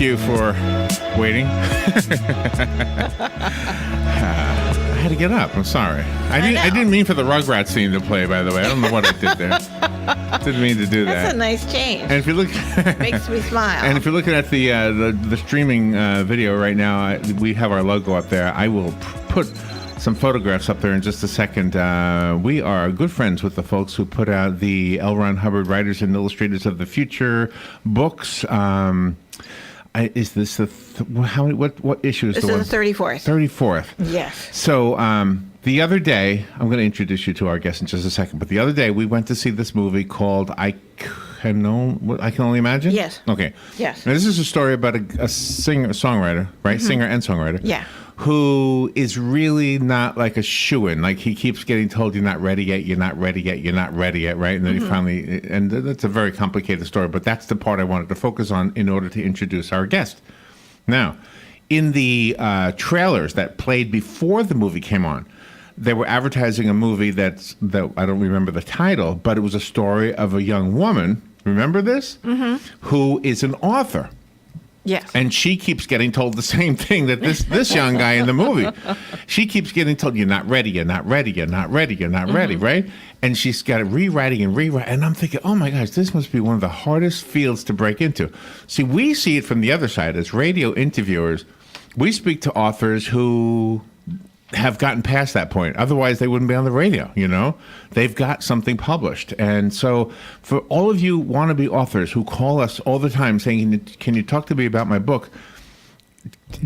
you for waiting. I had to get up. I'm sorry. I didn't mean for the Rugrats scene to play, by the way. I don't know what I did there. Didn't mean to do that. That's a nice change. And if you look, makes me smile. And if you're looking at the streaming video right now, we have our logo up there. I will put some photographs up there in just a second. We are good friends with the folks who put out the L. Ron Hubbard Writers and Illustrators of the Future books. Is this the what issue is this the one? This is the 34th. 34th. Yes. So the other day, I'm going to introduce you to our guest in just a second, but the other day we went to see this movie called I Can Only Imagine? Yes. Okay. Yes. Now, this is a story about a singer-songwriter, right? Mm-hmm. Singer and songwriter. Yeah. Who is really not like a shoo-in. Like, he keeps getting told, you're not ready yet, you're not ready yet, you're not ready yet, right? And then he finally, and that's a very complicated story, but that's the part I wanted to focus on in order to introduce our guest. Now, in the trailers that played before the movie came on, they were advertising a movie that I don't remember the title, but it was a story of a young woman, remember this? Mm-hmm. Who is an author. Yes. And she keeps getting told the same thing that this young guy in the movie. She keeps getting told, you're not ready, you're not ready, you're not ready, you're not ready, right? And she's got it rewriting. And I'm thinking, oh my gosh, this must be one of the hardest fields to break into. See, we see it from the other side. As radio interviewers, we speak to authors who have gotten past that point. Otherwise, they wouldn't be on the radio, you know? They've got something published. And so for all of you wannabe authors who call us all the time saying, can you talk to me about my book?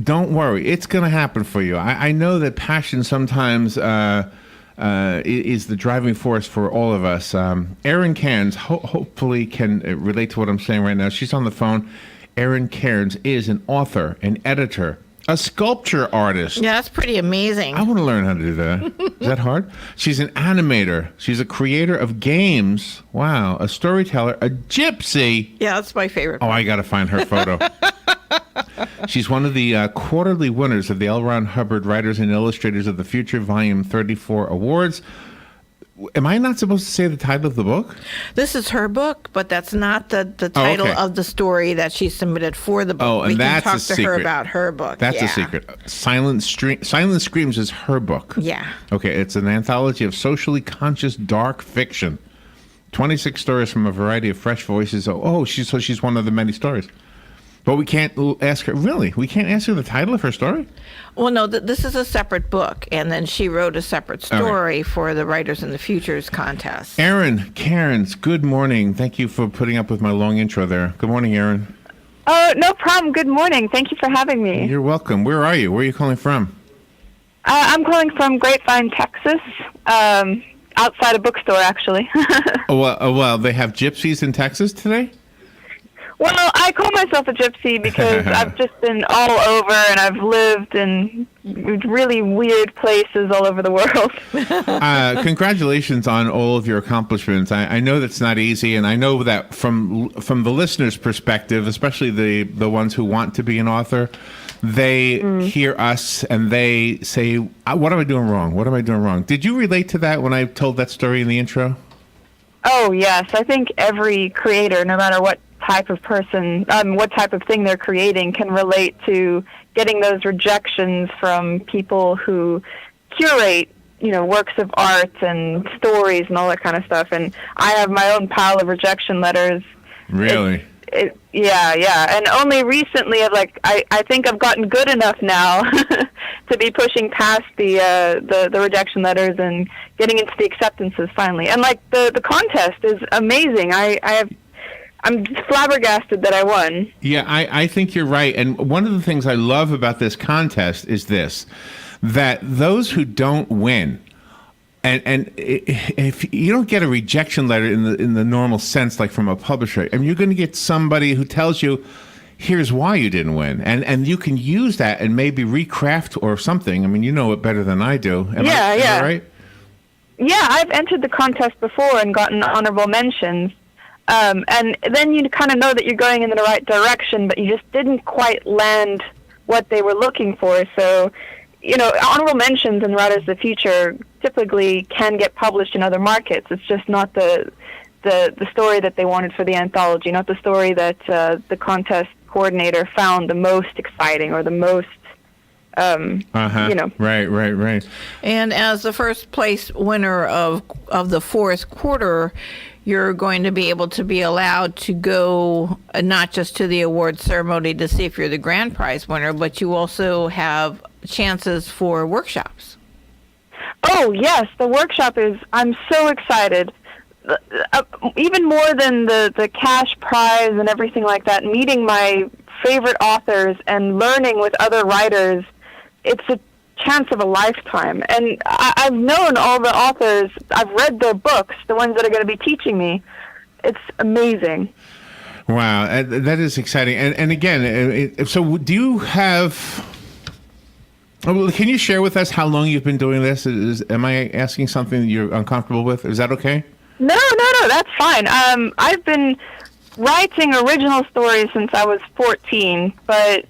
Don't worry. It's going to happen for you. I know that passion sometimes is the driving force for all of us. Erin Cairns hopefully can relate to what I'm saying right now. She's on the phone. Erin Cairns is an author, an editor, a sculpture artist. Yeah, that's pretty amazing. I want to learn how to do that. Is that hard? She's an animator. She's a creator of games. Wow. A storyteller. A gypsy. Yeah, that's my favorite. Oh, I got to find her photo. She's one of the quarterly winners of the L. Ron Hubbard Writers and Illustrators of the Future Volume 34 Awards. Am I not supposed to say the title of the book? This is her book, but that's not the title of the story that she submitted for the book. Oh, and that's a secret. We can talk to her about her book. That's a secret. Silent Screams is her book. Yeah. Okay, it's an anthology of socially conscious dark fiction. 26 stories from a variety of fresh voices. She's one of the many stories. But we can't ask her, really? We can't ask her the title of her story? Well, no, this is a separate book, and then she wrote a separate story for the Writers in the Futures contest. Erin Cairns, good morning. Thank you for putting up with my long intro there. Good morning, Erin. Oh, no problem. Good morning. Thank you for having me. You're welcome. Where are you? Where are you calling from? I'm calling from Grapevine, Texas, outside a bookstore, actually. Well, they have gypsies in Texas today? Well, I call myself a gypsy because I've just been all over, and I've lived in really weird places all over the world. Congratulations on all of your accomplishments. I know that's not easy, and I know that from the listener's perspective, especially the ones who want to be an author, they hear us and they say, what am I doing wrong? What am I doing wrong? Did you relate to that when I told that story in the intro? Oh, yes. I think every creator, no matter what type of person, what type of thing they're creating, can relate to getting those rejections from people who curate, works of art and stories and all that kind of stuff. And I have my own pile of rejection letters. Really? Yeah. And only recently, I think I've gotten good enough now to be pushing past the rejection letters and getting into the acceptances finally. And the contest is amazing. I'm flabbergasted that I won. Yeah, I think you're right. And one of the things I love about this contest is that those who don't win, and if you don't get a rejection letter in the normal sense, like from a publisher, you're going to get somebody who tells you, here's why you didn't win. And you can use that and maybe recraft or something. I mean, you know it better than I do. Am I right? Yeah, I've entered the contest before and gotten honorable mentions. And then you kind of know that you're going in the right direction, but you just didn't quite land what they were looking for. So, honorable mentions in Writers of the Future typically can get published in other markets. It's just not the story that they wanted for the anthology, not the story that the contest coordinator found the most exciting or the most, Right. And as the first place winner of the fourth quarter, you're going to be able to be allowed to go not just to the award ceremony to see if you're the grand prize winner, but you also have chances for workshops. Oh, yes, the workshop I'm so excited. Even more than the cash prize and everything like that, meeting my favorite authors and learning with other writers, it's a chance of a lifetime. And I've known all the authors. I've read their books, the ones that are going to be teaching me. It's amazing. Wow, that is exciting. And again, so do you have... Can you share with us how long you've been doing this? Am I asking something that you're uncomfortable with? Is that okay? No, that's fine. I've been writing original stories since I was 14, but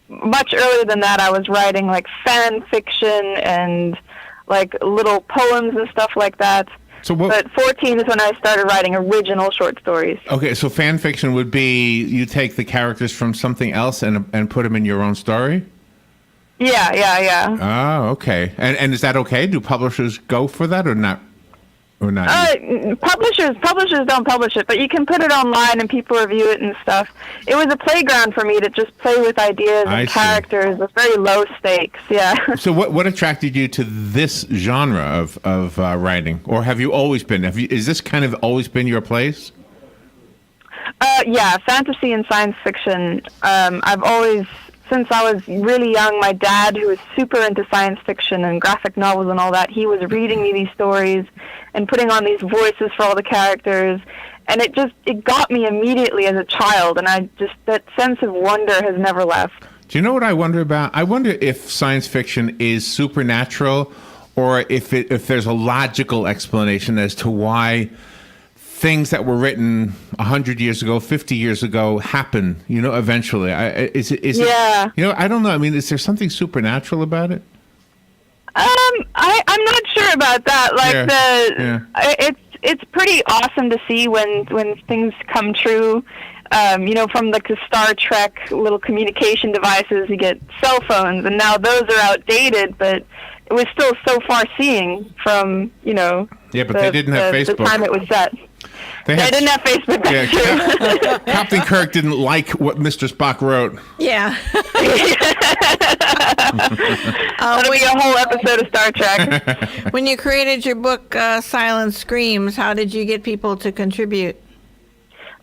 much earlier than that, I was writing like fan fiction and like little poems and stuff like that. But 14 is when I started writing original short stories. Okay, so fan fiction would be you take the characters from something else and put them in your own story? Yeah. Oh, okay. And is that okay? Do publishers go for that or not? Publishers don't publish it, but you can put it online and people review it and stuff. It was a playground for me to just play with ideas and characters with very low stakes. Yeah. So what attracted you to this genre of writing, or have you always been? Is this kind of always been your place? Yeah, fantasy and science fiction. I've always. Since I was really young, my dad, who was super into science fiction and graphic novels and all that, he was reading me these stories and putting on these voices for all the characters. And it got me immediately as a child. And that sense of wonder has never left. Do you know what I wonder about? I wonder if science fiction is supernatural or if there's a logical explanation as to why things that were written 100 years ago, 50 years ago happen, eventually. Is it? I don't know. I mean, is there something supernatural about it? I'm not sure about that. It's pretty awesome to see when things come true. From the Star Trek little communication devices, you get cell phones, and now those are outdated, but it was still so far-seeing from, Yeah, but they didn't have Facebook. The time it was set. They didn't have Facebook. That's true. Captain Kirk didn't like what Mr. Spock wrote. Yeah. That'll be a whole episode of Star Trek. When you created your book, Silent Screams, how did you get people to contribute?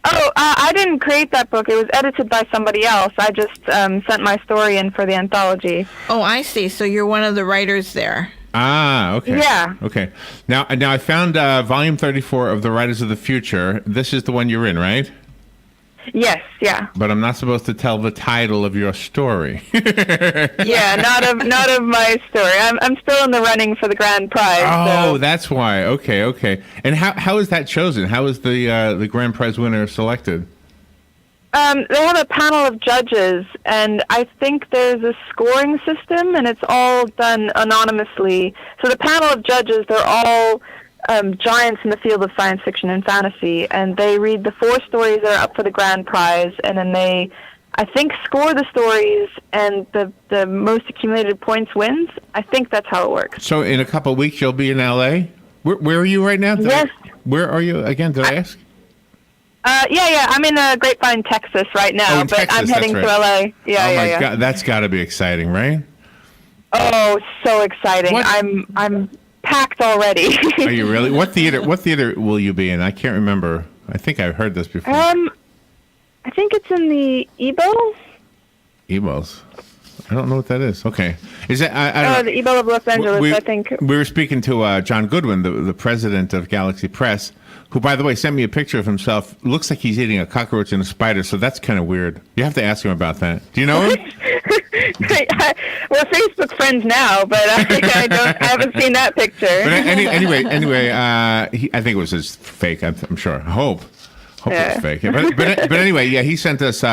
Oh, I didn't create that book. It was edited by somebody else. I just sent my story in for the anthology. Oh, I see. So you're one of the writers there. Ah, okay. Yeah. Okay. Now I found volume 34 of The Writers of the Future. This is the one you're in, right? Yes, yeah. But I'm not supposed to tell the title of your story. Yeah, not of my story. I'm still in the running for the grand prize. Oh, so. That's why. Okay. And how is that chosen? How is the grand prize winner selected? They have a panel of judges, and I think there's a scoring system, and it's all done anonymously. So the panel of judges, they're all giants in the field of science fiction and fantasy, and they read the 4 stories that are up for the grand prize, and then they, I think, score the stories, and the most accumulated points wins. I think that's how it works. So in a couple of weeks, you'll be in L.A.? Where are you right now? Yes. Where are you again? Did I ask? Yeah. I'm in Grapevine, Texas right now, but Texas, I'm heading to LA. Yeah. God, that's got to be exciting, right? Oh, so exciting! What? I'm packed already. Are you really? What theater will you be in? I can't remember. I think I've heard this before. I think it's in the EBO. EBOs. I don't know what that is. Okay. Is that? I the EBO of Los Angeles, I think. We were speaking to John Goodwin, the president of Galaxy Press, who, by the way, sent me a picture of himself. Looks like he's eating a cockroach and a spider, so that's kind of weird. You have to ask him about that. Do you know him? We're Facebook friends now, but I haven't seen that picture. But anyway, I think it was his fake. I'm sure. I hope it's fake. But anyway, yeah, he sent us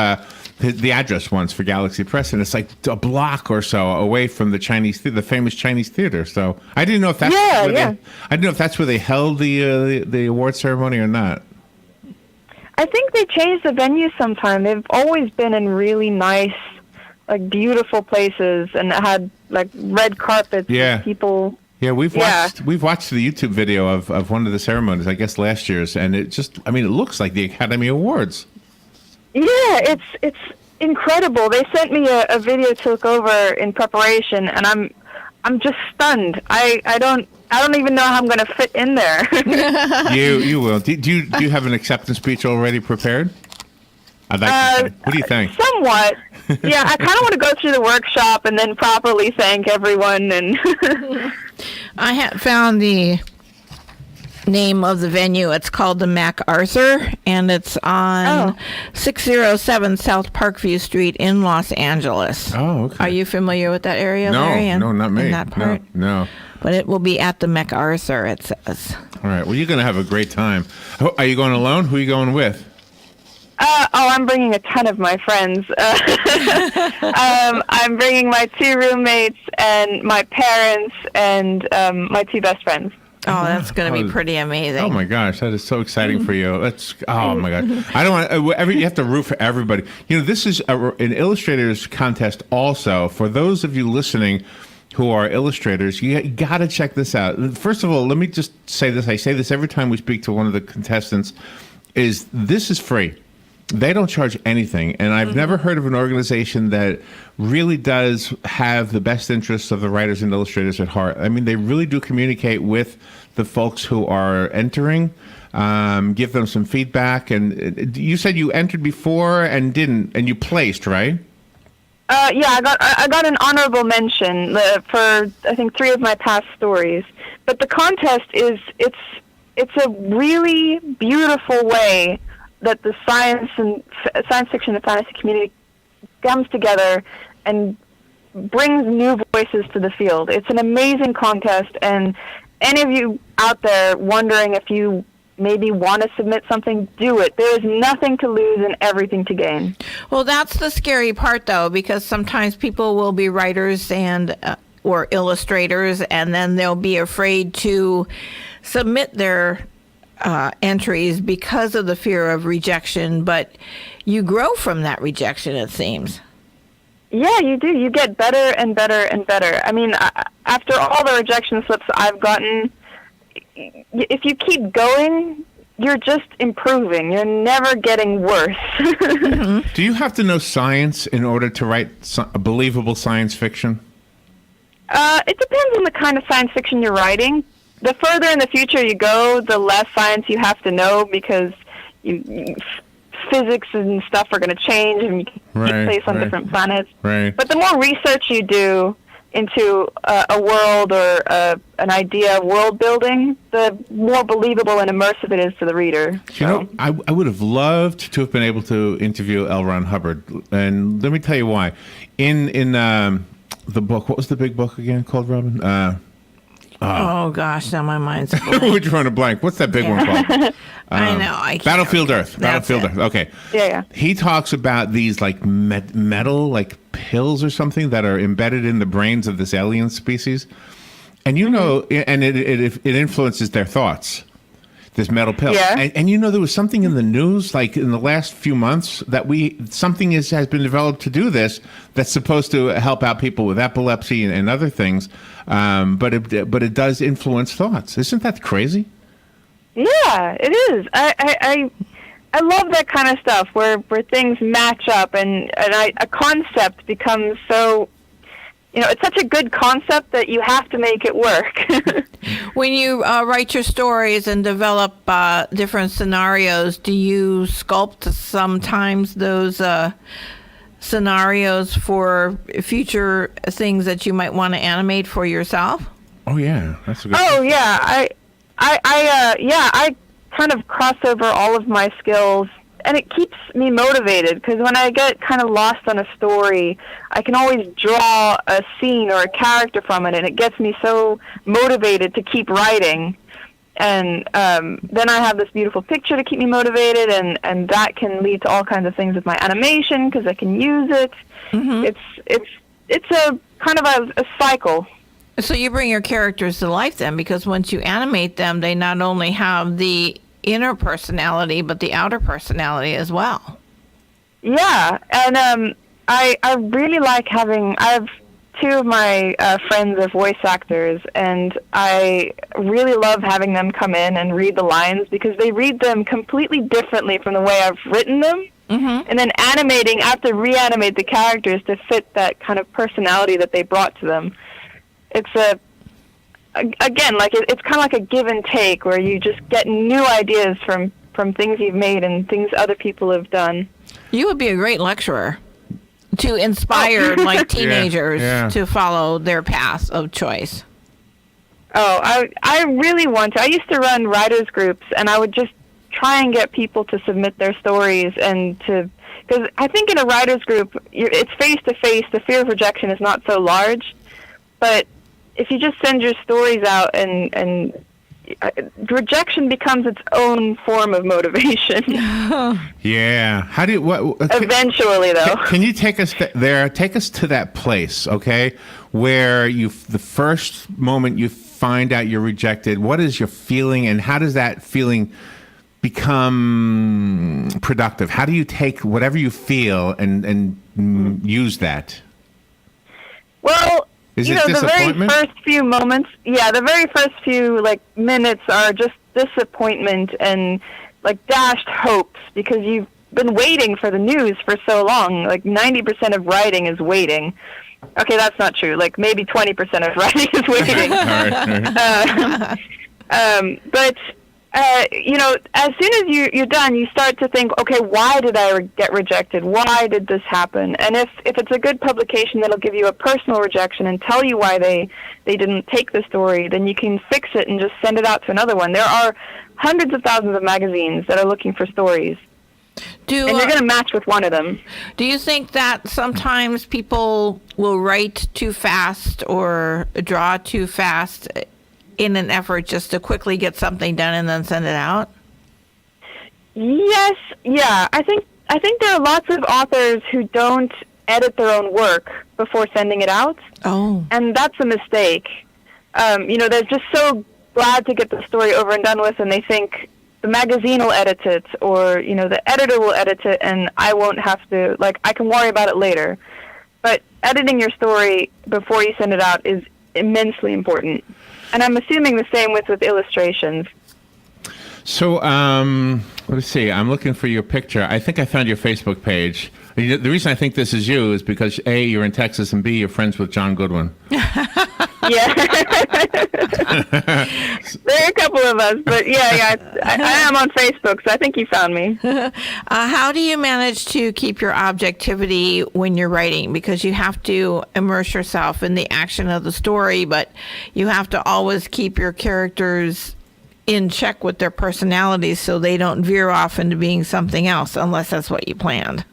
the address once for Galaxy Press, and it's like a block or so away from the famous Chinese theater. So I didn't know if that's I didn't know if that's where they held the award ceremony or not. I think they change the venue sometime. They've always been in really nice, like beautiful places, and had like red carpets. Yeah. With people. Yeah, we've watched the YouTube video of one of the ceremonies, I guess last year's, and it looks like the Academy Awards. Yeah, it's incredible. They sent me a video to look over in preparation, and I'm just stunned. I don't even know how I'm going to fit in there. You will. Do you have an acceptance speech already prepared? I'd like to. What do you think? Somewhat. Yeah, I kind of want to go through the workshop and then properly thank everyone. And I have found the name of the venue. It's called the MacArthur, and it's on 607 South Parkview Street in Los Angeles. Oh, okay. Are you familiar with that area, Larry? No, not me. In that part? No. But it will be at the MacArthur, it says. All right. Well, you're going to have a great time. Are you going alone? Who are you going with? I'm bringing a ton of my friends. I'm bringing my 2 roommates and my parents and my 2 best friends. Oh, that's going to be pretty amazing. Oh my gosh, that is so exciting for you. Oh my God. I don't want you have to root for everybody. You know, this is an illustrators contest also. For those of you listening who are illustrators, you got to check this out. First of all, let me just say this. I say this every time we speak to one of the contestants, this is free. They don't charge anything. And I've never heard of an organization that really does have the best interests of the writers and illustrators at heart. I mean, they really do communicate with the folks who are entering, give them some feedback. And you said you entered before and didn't, and you placed, right? Yeah, I got an honorable mention for I think 3 of my past stories. But the contest it's a really beautiful way that the science fiction and fantasy community comes together and brings new voices to the field. It's an amazing contest, and any of you out there wondering if you maybe want to submit something, do it. There is nothing to lose and everything to gain. Well, that's the scary part, though, because sometimes people will be writers and or illustrators, and then they'll be afraid to submit their entries because of the fear of rejection, but you grow from that rejection, it seems. Yeah, you do. You get better and better and better. I mean, after all the rejection slips I've gotten, if you keep going, you're just improving. You're never getting worse. Do you have to know science in order to write believable science fiction? It depends on the kind of science fiction you're writing. The further in the future you go, the less science you have to know, because physics and stuff are going to change and you can take place on different planets. Right. But the more research you do into a world or an idea of world building, the more believable and immersive it is to the reader. You know, I would have loved to have been able to interview L. Ron Hubbard, and let me tell you why. In the book, what was the big book again called, Robin? Oh gosh, now my mind's We're drawing a blank. What's that big one called? I know. I can't Battlefield remember. Earth. Battlefield Earth. Okay. Yeah. He talks about these like metal like pills or something that are embedded in the brains of this alien species, and you know, and it influences their thoughts. This metal pill. Yeah. And you know, there was something in the news, like in the last few months, that something has been developed to do this that's supposed to help out people with epilepsy and other things. But it does influence thoughts. Isn't that crazy? Yeah, it is. I love that kind of stuff where things match up and a concept becomes so. You know, it's such a good concept that you have to make it work. When you write your stories and develop different scenarios, do you sculpt sometimes those scenarios for future things that you might want to animate for yourself? Oh yeah, that's a good. Oh yeah, I kind of cross over all of my skills. And it keeps me motivated, because when I get kind of lost on a story, I can always draw a scene or a character from it, and it gets me so motivated to keep writing. And then I have this beautiful picture to keep me motivated, and that can lead to all kinds of things with my animation, because I can use it. Mm-hmm. It's a kind of a cycle. So you bring your characters to life then, because once you animate them, they not only have the inner personality, but the outer personality as well. Yeah, and I really like I have two of my friends are voice actors, and I really love having them come in and read the lines because they read them completely differently from the way I've written them. Mm-hmm. And then I have to reanimate the characters to fit that kind of personality that they brought to them. It's again, like it's kind of like a give and take where you just get new ideas from things you've made and things other people have done. You would be a great lecturer to inspire like teenagers to follow their path of choice. Oh, I really want to. I used to run writers groups, and I would just try and get people to submit their stories because I think in a writers group, it's face-to-face. The fear of rejection is not so large. But if you just send your stories out and rejection becomes its own form of motivation. Yeah. How do you, eventually, though. Can you take us there? Take us to that place, okay, where the first moment you find out you're rejected, what is your feeling, and how does that feeling become productive? How do you take whatever you feel and use that? Well, is it the very first few moments, the very first few minutes are just disappointment and dashed hopes because you've been waiting for the news for so long. 90% of writing is waiting. Okay, that's not true. Maybe 20% of writing is waiting. But as soon as you're done, you start to think, okay, why did I get rejected? Why did this happen? And if it's a good publication that'll give you a personal rejection and tell you why they didn't take the story, then you can fix it and just send it out to another one. There are hundreds of thousands of magazines that are looking for stories. And you're going to match with one of them. Do you think that sometimes people will write too fast or draw too fast in an effort just to quickly get something done and then send it out? Yes, yeah. I think there are lots of authors who don't edit their own work before sending it out. Oh. And that's a mistake. They're just so glad to get the story over and done with, and they think the magazine will edit it, or, the editor will edit it, and I won't have to, I can worry about it later. But editing your story before you send it out is immensely important. And I'm assuming the same with illustrations. So, let's see. I'm looking for your picture. I think I found your Facebook page. The reason I think this is you is because A, you're in Texas, and B, you're friends with John Goodwin. Yeah. There are a couple of us, but I am on Facebook, so I think you found me. How do you manage to keep your objectivity when you're writing? Because you have to immerse yourself in the action of the story, but you have to always keep your characters in check with their personalities so they don't veer off into being something else, unless that's what you planned.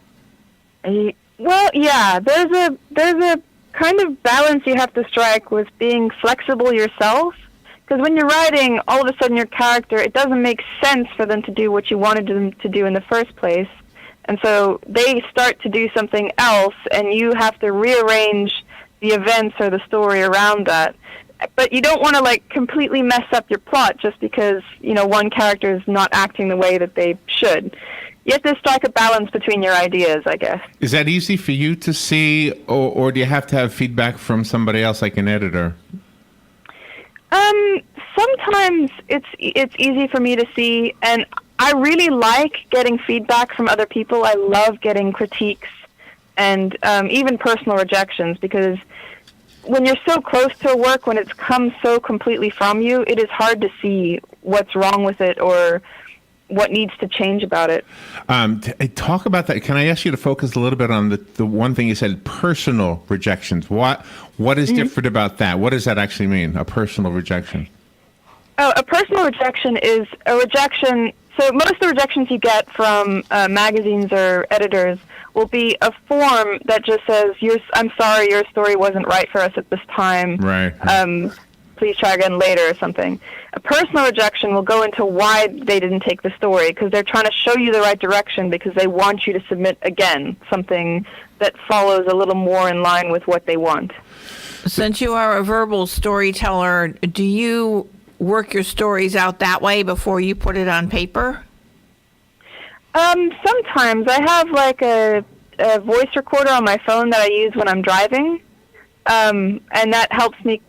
Well, yeah, there's a kind of balance you have to strike with being flexible yourself. Because when you're writing, all of a sudden your character, it doesn't make sense for them to do what you wanted them to do in the first place. And so they start to do something else, and you have to rearrange the events or the story around that. But you don't want to completely mess up your plot just because, one character is not acting the way that they should. You have to strike a balance between your ideas, I guess. Is that easy for you to see, or do you have to have feedback from somebody else, like an editor? Sometimes it's easy for me to see, and I really like getting feedback from other people. I love getting critiques and even personal rejections, because when you're so close to a work, when it's come so completely from you, it is hard to see what's wrong with it or what needs to change about it. Talk about that. Can I ask you to focus a little bit on the one thing you said, personal rejections? What is different about that? What does that actually mean, a personal rejection? Oh, a personal rejection is a rejection. So most of the rejections you get from magazines or editors will be a form that just says, I'm sorry, your story wasn't right for us at this time. Right. Please try again later or something. A personal rejection will go into why they didn't take the story, because they're trying to show you the right direction because they want you to submit again something that follows a little more in line with what they want. Since you are a verbal storyteller, do you work your stories out that way before you put it on paper? Sometimes I have like a voice recorder on my phone that I use when I'm driving, and that helps me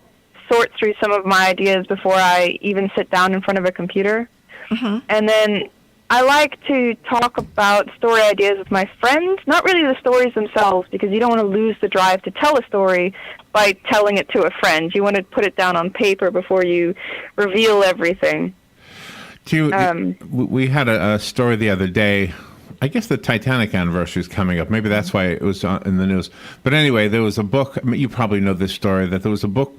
sort through some of my ideas before I even sit down in front of a computer. And then I like to talk about story ideas with my friends, not really the stories themselves, because you don't want to lose the drive to tell a story by telling it to a friend. You want to put it down on paper before you reveal everything. We had a story the other day. I guess the Titanic anniversary is coming up. Maybe that's why it was in the news. But anyway, there was a book. I mean, you probably know this story, that there was a book,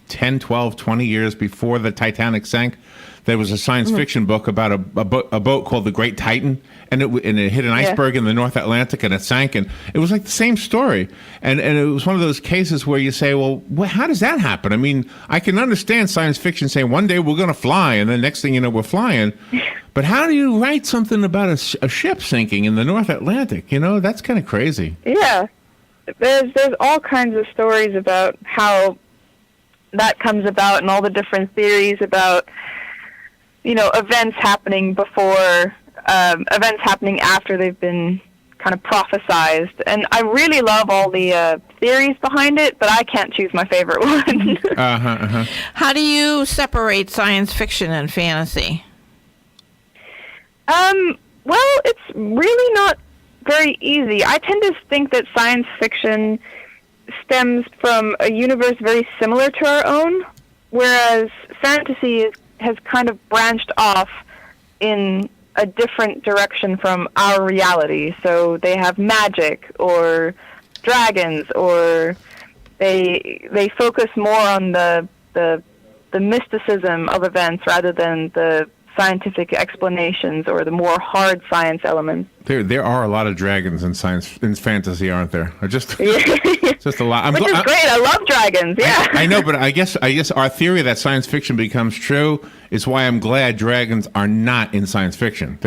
10, 12, 20 years before the Titanic sank. There was a science fiction book about a boat called the Great Titan, and it hit an iceberg in the North Atlantic, and it sank, and it was like the same story. And it was one of those cases where you say, well, how does that happen? I mean, I can understand science fiction saying one day we're going to fly, and then next thing you know, we're flying. But how do you write something about a ship sinking in the North Atlantic? You know, that's kind of crazy. Yeah. There's all kinds of stories about how that comes about, and all the different theories about, you know, events happening before, events happening after they've been kind of prophesized. And I really love all the theories behind it, but I can't choose my favorite one. How do you separate science fiction and fantasy? Well, it's really not very easy. I tend to think that science fiction stems from a universe very similar to our own, whereas fantasy has kind of branched off in a different direction from our reality. So they have magic or dragons, or they focus more on the mysticism of events rather than the scientific explanations or the more hard science elements. There are a lot of dragons in fantasy, aren't there? Just a lot. Which is great. I love dragons. Yeah. I know, but I guess our theory that science fiction becomes true is why I'm glad dragons are not in science fiction.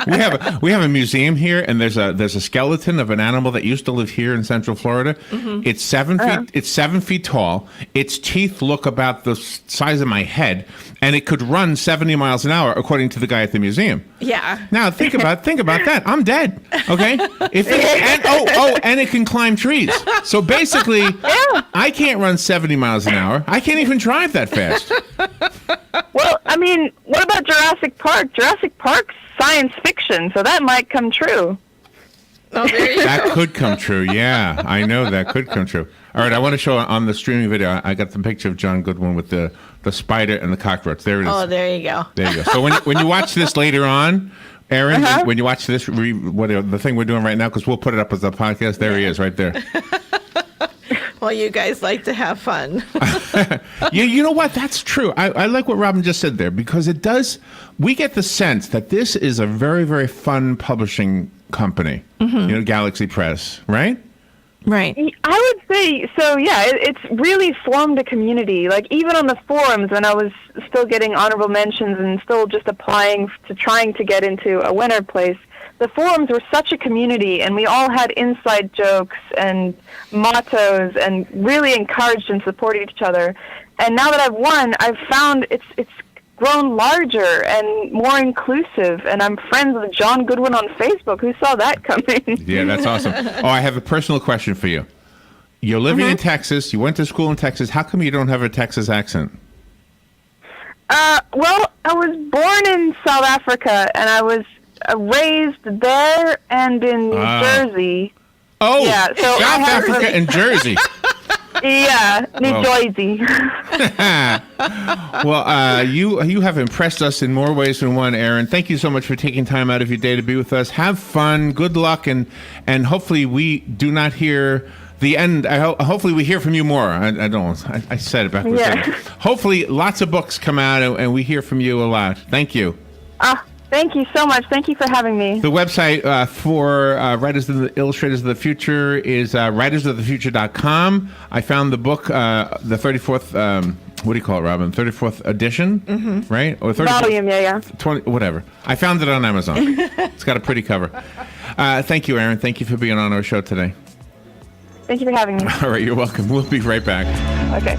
We have a museum here, and there's a skeleton of an animal that used to live here in Central Florida. It's 7 feet. It's 7 feet tall. Its teeth look about the size of my head, and it could run 70 miles an hour, according to the guy at the museum. Yeah. Now think about that. I'm dead. Okay. And it can climb trees. So basically, I can't run 70 miles an hour. I can't even drive that fast. Well, I mean, what about Jurassic Park? Jurassic Park's science fiction, so that might come true. Oh, there you That could come true. Yeah, I know that could come true. All right, I want to show on the streaming video. I got the picture of John Goodwin with the spider and the cockroach. There it is. Oh, there you go. There you go. So when you watch this later on, Erin, when you watch this, the thing we're doing right now, because we'll put it up as a podcast. There he is, right there. Well, you guys like to have fun. Yeah, you know what? That's true. I like what Robin just said there, because it does. We get the sense that this is a very, very fun publishing company. You know, Galaxy Press, right? Right. I would say so. Yeah, it's really formed a community. Like even on the forums, when I was still getting honorable mentions and still just applying to trying to get into a winner place, the forums were such a community, and we all had inside jokes and mottos, and really encouraged and supported each other. And now that I've won, I've found it's grown larger and more inclusive, and I'm friends with John Goodwin on Facebook. Who saw that coming? Yeah, that's awesome. Oh, I have a personal question for you. You're living in Texas. You went to school in Texas. How come you don't have a Texas accent? Well, I was born in South Africa, and I was raised there and in New Jersey. Oh, yeah, so South Africa and Jersey. Yeah, New Jersey. Well, you have impressed us in more ways than one, Erin. Thank you so much for taking time out of your day to be with us. Have fun. Good luck, and hopefully we do not hear the end. Hopefully we hear from you more. I said it backwards. Yeah. Hopefully lots of books come out, and we hear from you a lot. Thank you. Thank you so much. Thank you for having me. The website for Writers and the Illustrators of the Future is writersofthefuture.com. I found the book, the 34th, what do you call it, Robin? 34th edition, right? Or 34th, volume, yeah. 20, whatever. I found it on Amazon. It's got a pretty cover. Thank you, Erin. Thank you for being on our show today. Thank you for having me. All right, you're welcome. We'll be right back. Okay.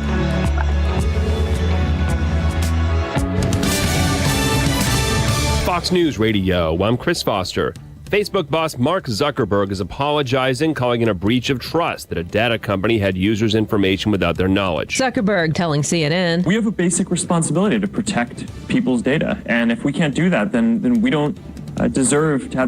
Fox News Radio, I'm Chris Foster. Facebook boss Mark Zuckerberg is apologizing, calling it a breach of trust that a data company had users' information without their knowledge. Zuckerberg telling CNN, "We have a basic responsibility to protect people's data, and if we can't do that, then we don't deserve to have the